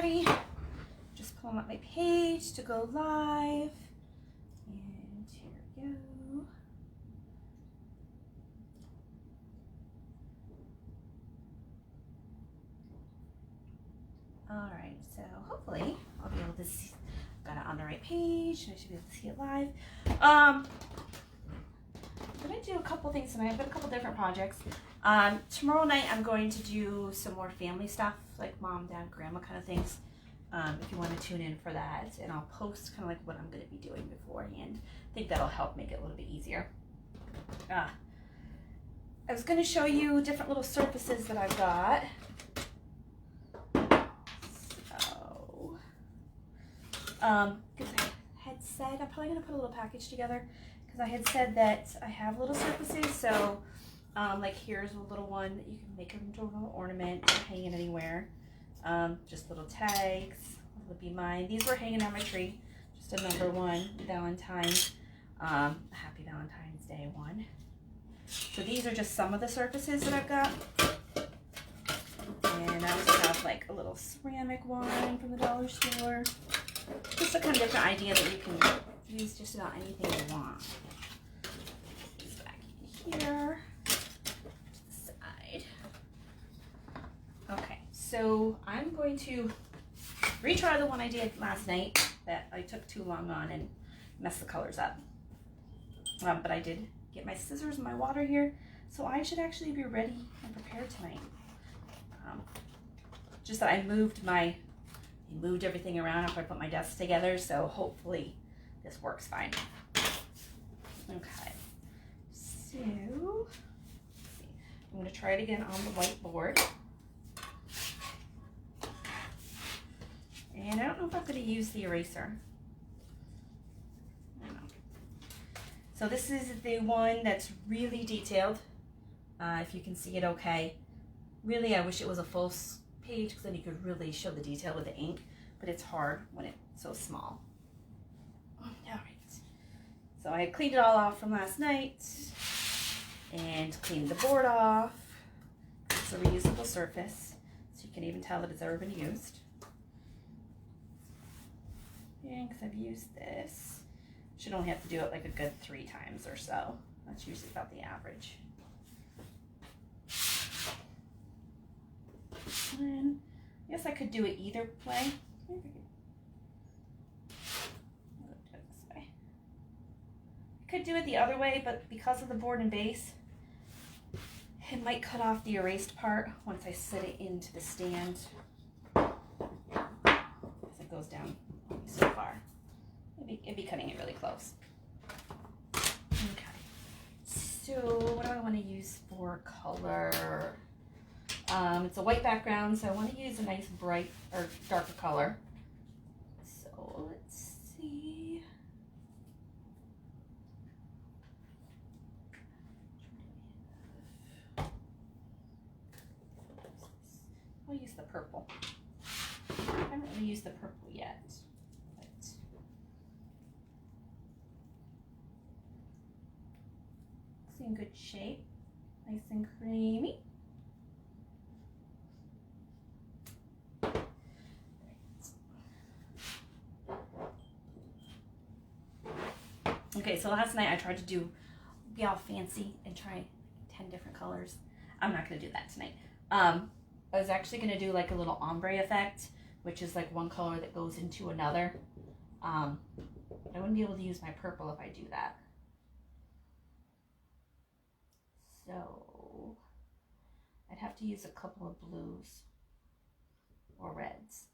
everybody. Just pulling up my page to go live. And here we go. Alright, so hopefully I'll be able to see, got it on the right page, and I should be able to see it live. I'm going to do a couple things tonight. I've got a couple different projects. Tomorrow night I'm going to do some more family stuff, like mom, dad, grandma kind of things. If you want to tune in for that, and I'll post kind of like what I'm going to be doing beforehand. I think that'll help make it a little bit easier. I was going to show you different little surfaces that I've got. Because I had said, I'm probably going to put a little package together, because I had said that I have little surfaces, so like here's a little one that you can make into a little ornament, hang it anywhere. Just little tags, will be mine. These were hanging on my tree, just a number 1 Valentine, happy Valentine's Day one. So these are just some of the surfaces that I've got. And I also have like a little ceramic one from the dollar store. Just a kind of different idea that you can use just about anything you want. This back in here, to the side. Okay, so I'm going to retry the one I did last night that I took too long on and messed the colors up. But I did get my scissors and my water here, so I should actually be ready and prepared tonight. Just that I moved everything around after I put my desk together, so hopefully this works fine. Okay, so let's see. I'm going to try it again on the whiteboard. And I don't know if I'm going to use the eraser. I don't know. So this is the one that's really detailed, if you can see it okay. Really, I wish it was a full page, because then you could really show the detail with the ink, but it's hard when it's so small. All right. So I cleaned it all off from last night and cleaned the board off. It's a reusable surface, so you can even tell that it's ever been used. And because I've used this, should only have to do it like a good 3 times or so. That's usually about the average. And I guess I could do it either way. I'll do it this way. I could do it the other way, but because of the board and base, it might cut off the erased part once I set it into the stand, as it goes down so far. It'd be cutting it really close. Okay. So what do I want to use for color? It's a white background, so I want to use a nice bright or darker color. So let's see. I'll use the purple. I haven't really used the purple yet, but it's in good shape, nice and creamy. Okay, so last night I tried to be all fancy and try 10 different colors. I'm not going to do that tonight. I was actually going to do like a little ombre effect, which is like one color that goes into another. I wouldn't be able to use my purple if I do that. So I'd have to use a couple of blues or reds.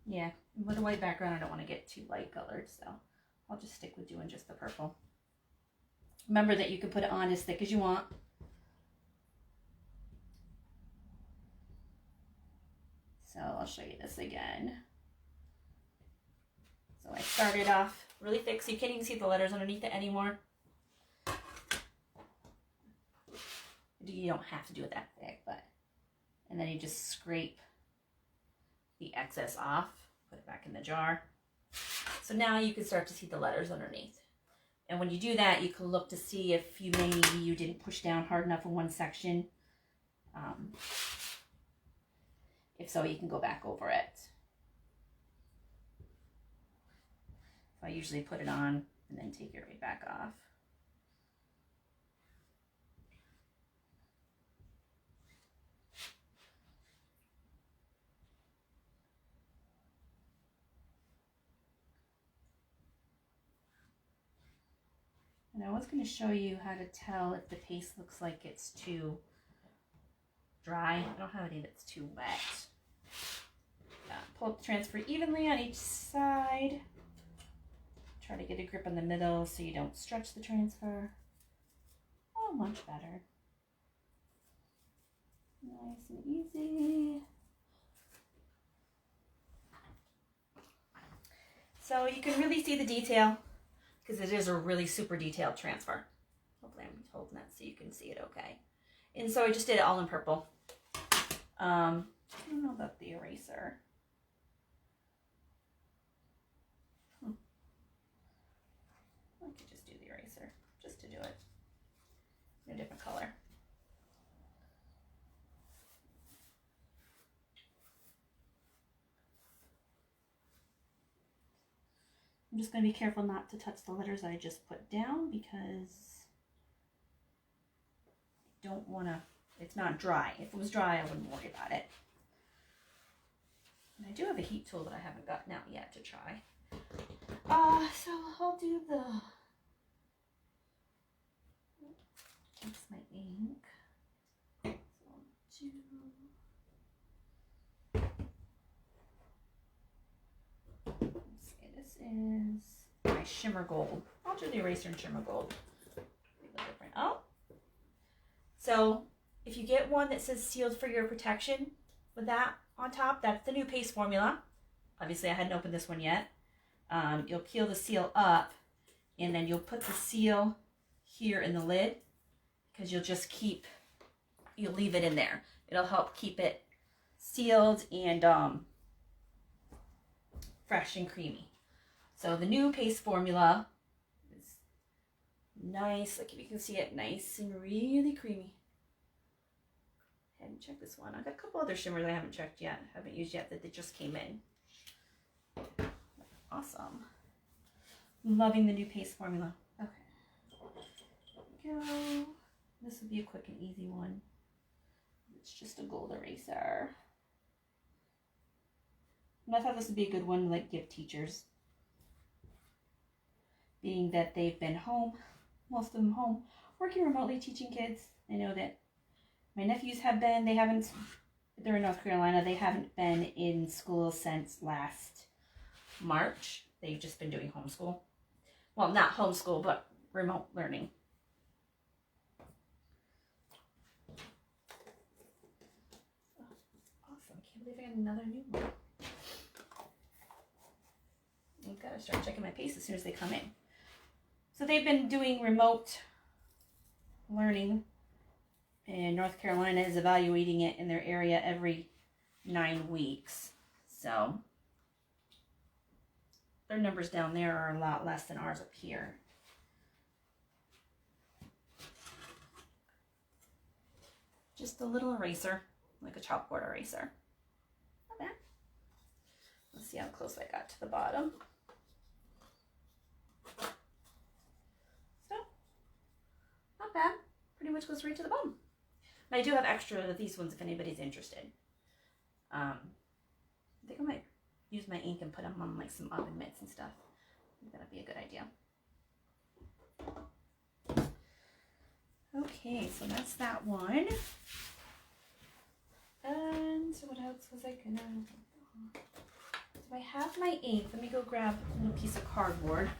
Yeah, with a white background, I don't want to get too light colored, so I'll just stick with doing just the purple. Remember that you can put it on as thick as you want. So I'll show you this again. So I started off really thick, so you can't even see the letters underneath it anymore. You don't have to do it that thick, but, and then you just scrape the excess off, put it back in the jar. So now you can start to see the letters underneath. And when you do that, you can look to see if maybe you didn't push down hard enough in one section. If so, you can go back over it. So I usually put it on and then take it right back off. And I was going to show you how to tell if the paste looks like it's too dry. I don't have any that's too wet. Pull up the transfer evenly on each side. Try to get a grip in the middle so you don't stretch the transfer. Oh, much better. Nice and easy. So you can really see the detail because it is a really super detailed transfer. Hopefully I'm holding that so you can see it okay. And so I just did it all in purple. I don't know about the eraser. I could just do the eraser just to do it in a different color. I'm just going to be careful not to touch the letters I just put down because I don't want to, it's not dry. If it was dry, I wouldn't worry about it. And I do have a heat tool that I haven't gotten out yet to try. So I'll do the, that's my ink. So I'll do, let's see, this is my shimmer gold. I'll do the eraser in shimmer gold. Oh, so if you get one that says sealed for your protection with that on top, that's the new paste formula. Obviously I hadn't opened this one yet. You'll peel the seal up and then you'll put the seal here in the lid because you'll leave it in there. It'll help keep it sealed and fresh and creamy. So the new paste formula is nice, like if you can see it, nice and really creamy. I haven't checked this one. I've got a couple other shimmers I haven't checked yet, haven't used yet, that they just came in. Awesome. Loving the new paste formula. Okay. There we go. This would be a quick and easy one. It's just a gold eraser. And I thought this would be a good one to like give teachers. Being that they've been home, most of them home, working remotely teaching kids. I know that my nephews have been, they're in North Carolina, they haven't been in school since last March. They've just been doing homeschool. Well, not homeschool, but remote learning. Awesome. Can't believe I got another new one. I've got to start checking my paste as soon as they come in. So they've been doing remote learning, and North Carolina is evaluating it in their area every 9 weeks. So their numbers down there are a lot less than ours up here. Just a little eraser, like a chalkboard eraser. Not bad. Let's see how close I got to the bottom. So, not bad. Pretty much goes right to the bottom. And I do have extra of these ones if anybody's interested. I think I might use my ink and put them on like some oven mitts and stuff. I think that'd be a good idea. Okay, so that's that one. And what else was I gonna do? So I have my ink. Let me go grab a little piece of cardboard.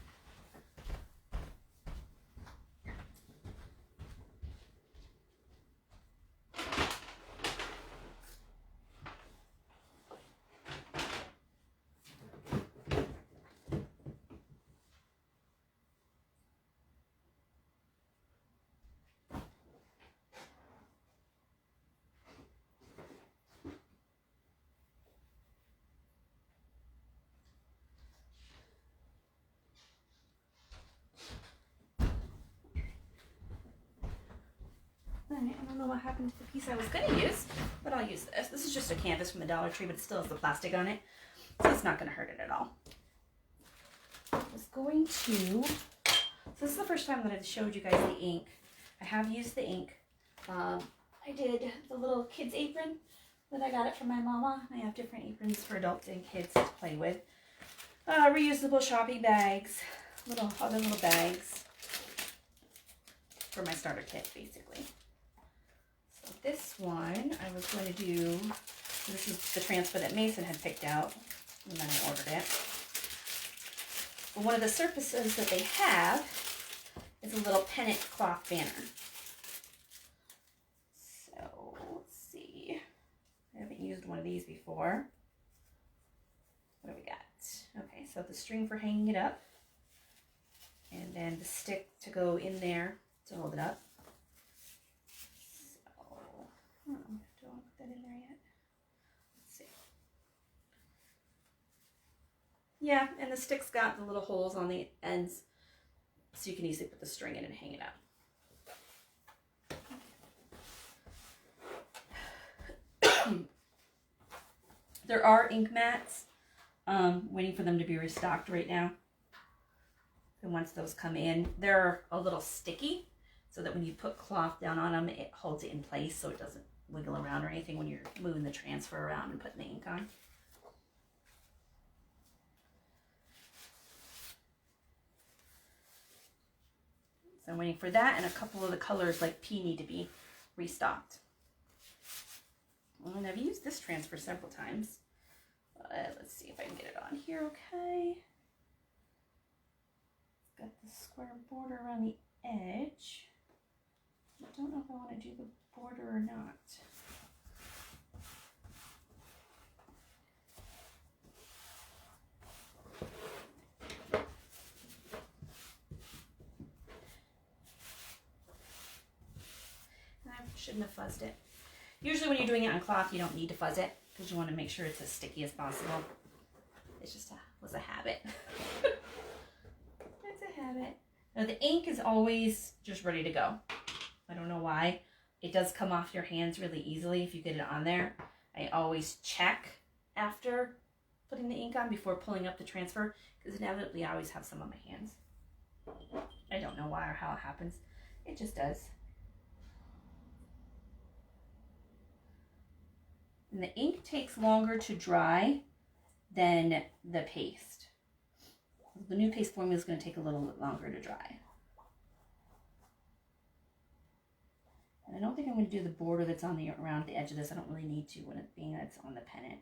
don't know what happened to the piece I was going to use, but I'll use this. This is just a canvas from the Dollar Tree, but it still has the plastic on it, so it's not going to hurt it at all. I was going to, so this is the first time that I've showed you guys the ink. I have used the ink. I did the little kids apron that I got it from my mama. I have different aprons for adults and kids to play with. Reusable shopping bags, other little bags for my starter kit, basically. So this one, I was going to do, this is the transfer that Mason had picked out, and then I ordered it. But one of the surfaces that they have is a little pennant cloth banner. So, let's see. I haven't used one of these before. What do we got? Okay, so the string for hanging it up, and then the stick to go in there to hold it up. So, don't put that in there yet. Let's see. Yeah, and the stick's got the little holes on the ends, so you can easily put the string in and hang it up. There are ink mats. Waiting for them to be restocked right now. And once those come in, they're a little sticky, so that when you put cloth down on them, it holds it in place so it doesn't wiggle around or anything when you're moving the transfer around and putting the ink on. So I'm waiting for that, and a couple of the colors like P need to be restocked. And I've used this transfer several times. Let's see if I can get it on here okay. It's got the square border around the edge. I don't know if I want to do the border or not. I shouldn't have fuzzed it. Usually when you're doing it on cloth, you don't need to fuzz it, because you want to make sure it's as sticky as possible. It's just was a habit. It's a habit. Now the ink is always just ready to go. I don't know why. It does come off your hands really easily if you get it on there. I always check after putting the ink on before pulling up the transfer, because inevitably I always have some on my hands. I don't know why or how it happens. It just does. And the ink takes longer to dry than the paste. The new paste formula is going to take a little bit longer to dry. And I don't think I'm going to do the border that's on the around the edge of this. I don't really need to when it being that it's on the pennant.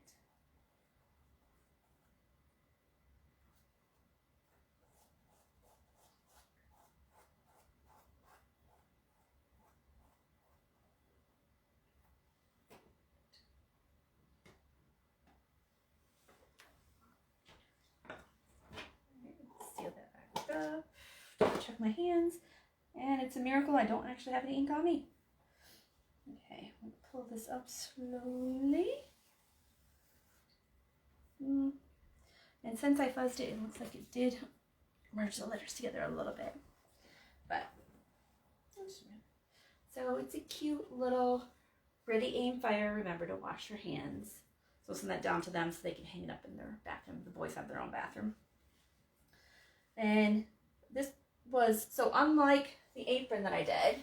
Check my hands, and it's a miracle I don't actually have any ink on me. Okay, I'm going to pull this up slowly. And since I fuzzed it, it looks like it did merge the letters together a little bit. But, so it's a cute little Ready Aim Fire, remember to wash your hands. So send that down to them so they can hang it up in their bathroom. The boys have their own bathroom. And this was, so unlike the apron that I did,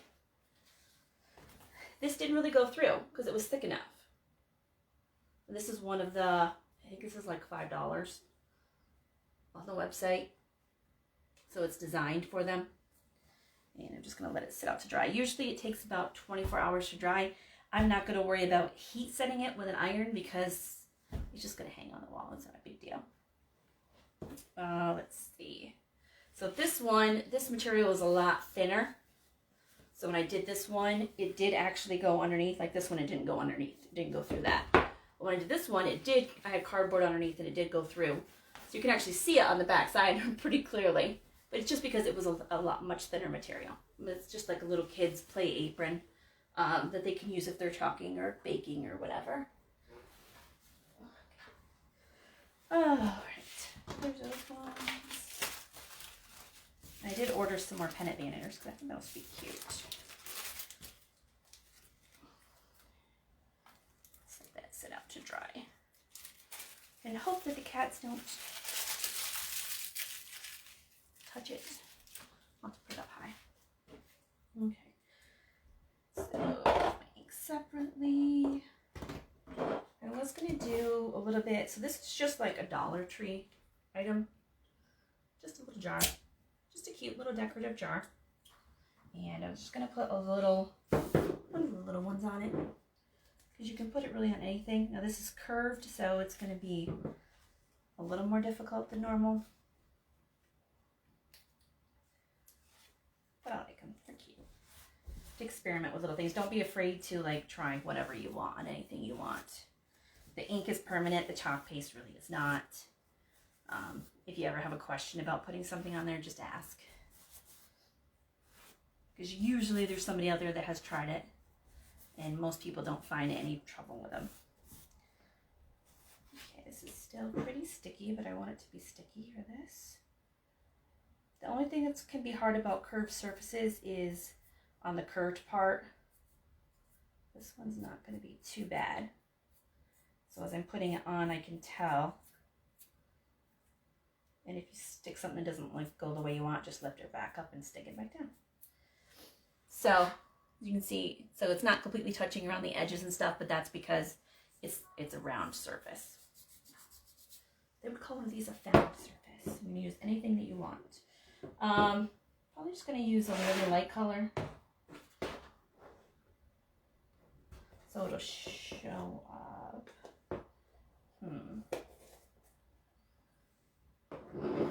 this didn't really go through because it was thick enough. And this is one of the, I think this is like $5 on the website. So it's designed for them. And I'm just going to let it sit out to dry. Usually it takes about 24 hours to dry. I'm not going to worry about heat setting it with an iron because it's just going to hang on the wall. It's not a big deal. Let's see. So this one, this material is a lot thinner. So when I did this one, it did actually go underneath. Like this one, it didn't go underneath. It didn't go through that. But when I did this one, it did. I had cardboard underneath and it did go through. So you can actually see it on the back side pretty clearly. But it's just because it was a lot much thinner material. It's just like a little kid's play apron that they can use if they're chalking or baking or whatever. All right, there's those ones. I did order some more pennant banners because I think those would be cute. And hope that the cats don't touch it. I'll have to put it up high. Okay. So, make separately. I was going to do a little bit. So this is just like a Dollar Tree item. Just a little jar. Just a cute little decorative jar. And I'm just going to put one of the little ones on it. Because you can put it really on anything. Now this is curved, so it's going to be a little more difficult than normal. But I like them. They're cute. To experiment with little things. Don't be afraid to like try whatever you want on anything you want. The ink is permanent. The chalk paste really is not. If you ever have a question about putting something on there, just ask. Because usually there's somebody out there that has tried it. And most people don't find any trouble with them. Okay, this is still pretty sticky, but I want it to be sticky for this. The only thing that can be hard about curved surfaces is on the curved part. This one's not going to be too bad. So as I'm putting it on, I can tell. And if you stick something that doesn't like go the way you want, just lift it back up and stick it back down. So you can see, so it's not completely touching around the edges and stuff, but that's because it's a round surface. They would call one of these a found surface. You can use anything that you want. Probably just going to use a really light color. So it'll show up.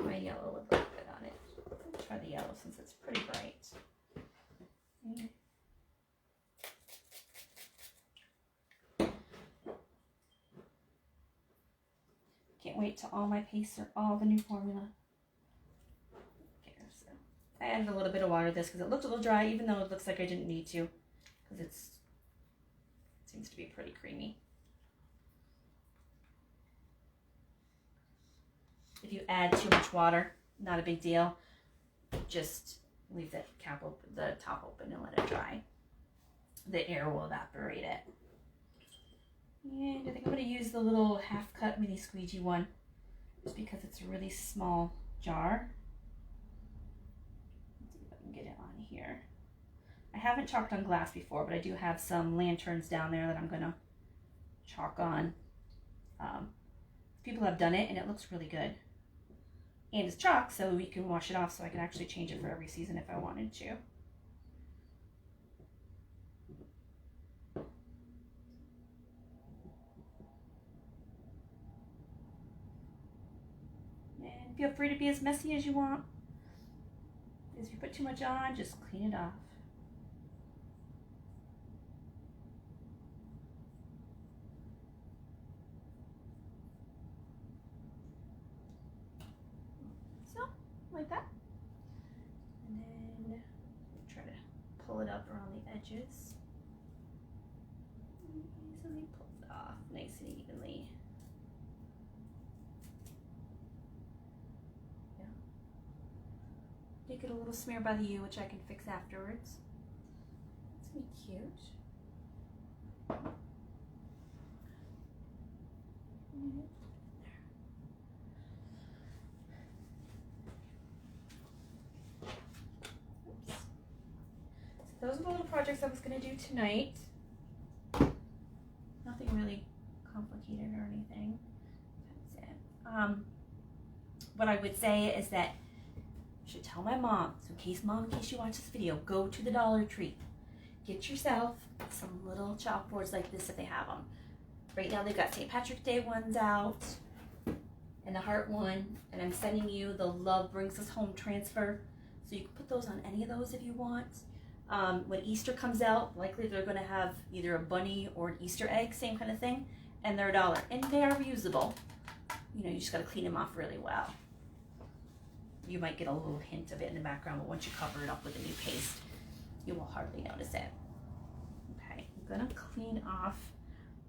My yellow would look good on it. I'll try the yellow since it's pretty bright. Can't wait till all my pastes are all the new formula. Okay, so I added a little bit of water to this because it looked a little dry, even though it looks like I didn't need to, because it seems to be pretty creamy. If you add too much water, not a big deal. Just leave the top open and let it dry. The air will evaporate it. And I think I'm going to use the little half-cut mini squeegee one, just because it's a really small jar. Let's see if I can get it on here. I haven't chalked on glass before, but I do have some lanterns down there that I'm going to chalk on. People have done it, and it looks really good. And it's chalk, so we can wash it off, so I can actually change it for every season if I wanted to. And feel free to be as messy as you want. If you put too much on, just clean it off. Like that, and then try to pull it up around the edges. Easily pull it off nice and evenly. Yeah. You get a little smear by the U, which I can fix afterwards. It's gonna be cute. Those are the little projects I was going to do tonight. Nothing really complicated or anything. That's it. What I would say is that I should tell my mom, so in case you watch this video, go to the Dollar Tree. Get yourself some little chalkboards like this if they have them. Right now they've got St. Patrick's Day ones out and the heart one, and I'm sending you the Love Brings Us Home transfer. So you can put those on any of those if you want. When Easter comes out, likely they're going to have either a bunny or an Easter egg, same kind of thing, and they're $1. And they are reusable. You know, you just got to clean them off really well. You might get a little hint of it in the background, but once you cover it up with a new paste, you will hardly notice it. Okay, I'm going to clean off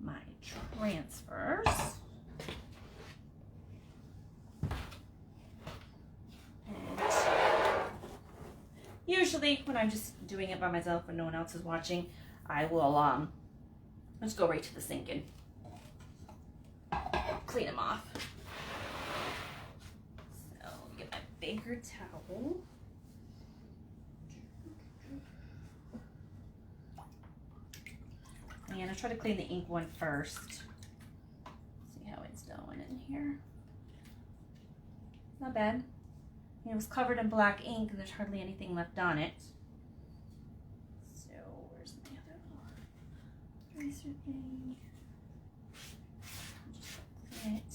my transfers. Usually when I'm just doing it by myself when no one else is watching, I will just go right to the sink and clean them off. So get my bigger towel. And I'll try to clean the ink one first. See how it's going in here. Not bad. It was covered in black ink and there's hardly anything left on it. So where's my other little eraser thing? Just clean it.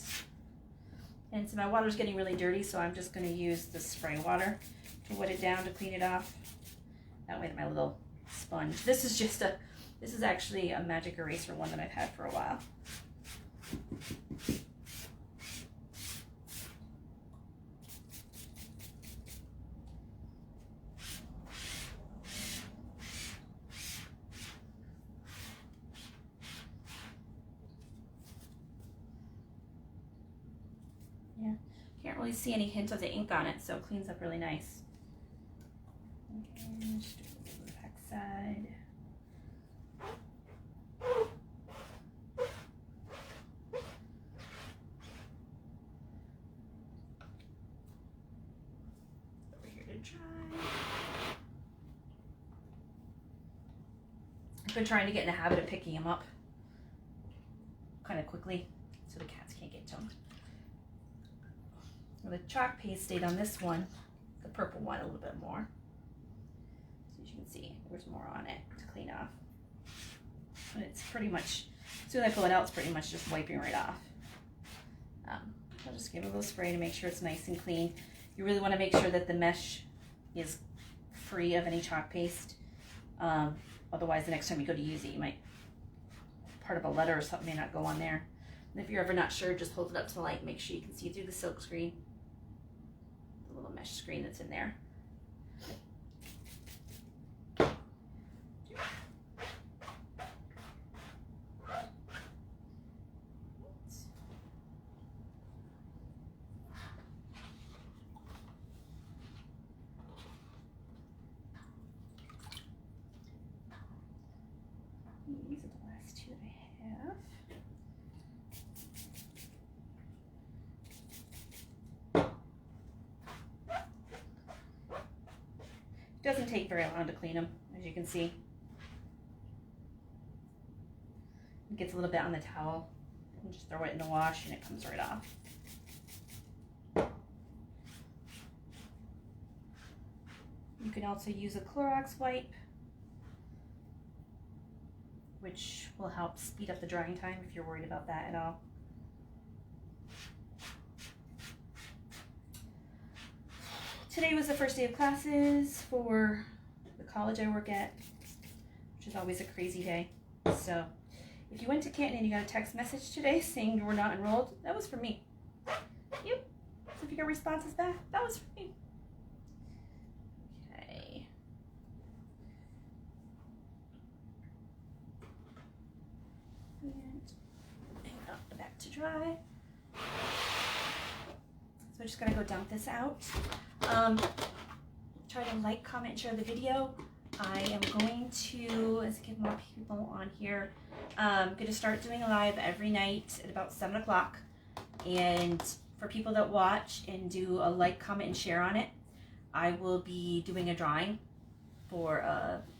And so my water's getting really dirty, so I'm just going to use the spray water to wet it down to clean it off. That way my little sponge. This is actually a magic eraser one that I've had for a while. Yeah, can't really see any hint of the ink on it, so it cleans up really nice. And just do a little bit of the back side. Over here to dry. I've been trying to get in the habit of picking them up kind of quickly so the cats can't get to them. Well, the chalk paste stayed on this one, the purple one, a little bit more. So as you can see, there's more on it to clean off. But it's pretty much, as soon as I pull it out, it's pretty much just wiping right off. I'll just give it a little spray to make sure it's nice and clean. You really want to make sure that the mesh is free of any chalk paste. Otherwise, the next time you go to use it, you might, part of a letter or something may not go on there. And if you're ever not sure, just hold it up to the light and make sure you can see through the silk screen. The little mesh screen that's in there. These are the last two that I have. Doesn't take very long to clean them, as you can see. It gets a little bit on the towel. You just throw it in the wash and it comes right off. You can also use a Clorox wipe, which will help speed up the drying time if you're worried about that at all. Today was the first day of classes for the college I work at, which is always a crazy day. So if you went to Canton and you got a text message today saying you were not enrolled, that was for me. Yep. So if you get responses back, that was for me. Okay. And hang up the back to dry. So I just gotta go dump this out. Try to like, comment, and share the video. I am going to, as I get more people on here, I'm going to start doing a live every night at about 7 o'clock. And for people that watch and do a like, comment, and share on it, I will be doing a drawing for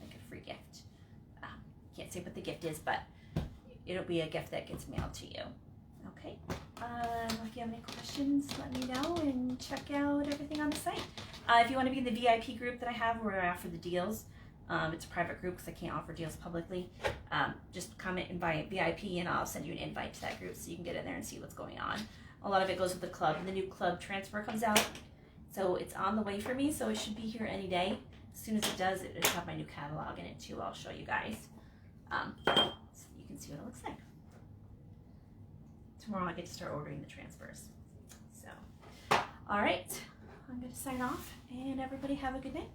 like a free gift. Can't say what the gift is, but it'll be a gift that gets mailed to you. Okay. If you have any questions, let me know and check out everything on the site. If you want to be in the VIP group that I have where I offer the deals, it's a private group because I can't offer deals publicly. Just comment and buy VIP and I'll send you an invite to that group so you can get in there and see what's going on. A lot of it goes with the club. The new club transfer comes out, so it's on the way for me, so it should be here any day. As soon as it does, it'll have my new catalog in it too. I'll show you guys so you can see what it looks like. Tomorrow I get to start ordering the transfers. So, all right, I'm going to sign off and everybody have a good day.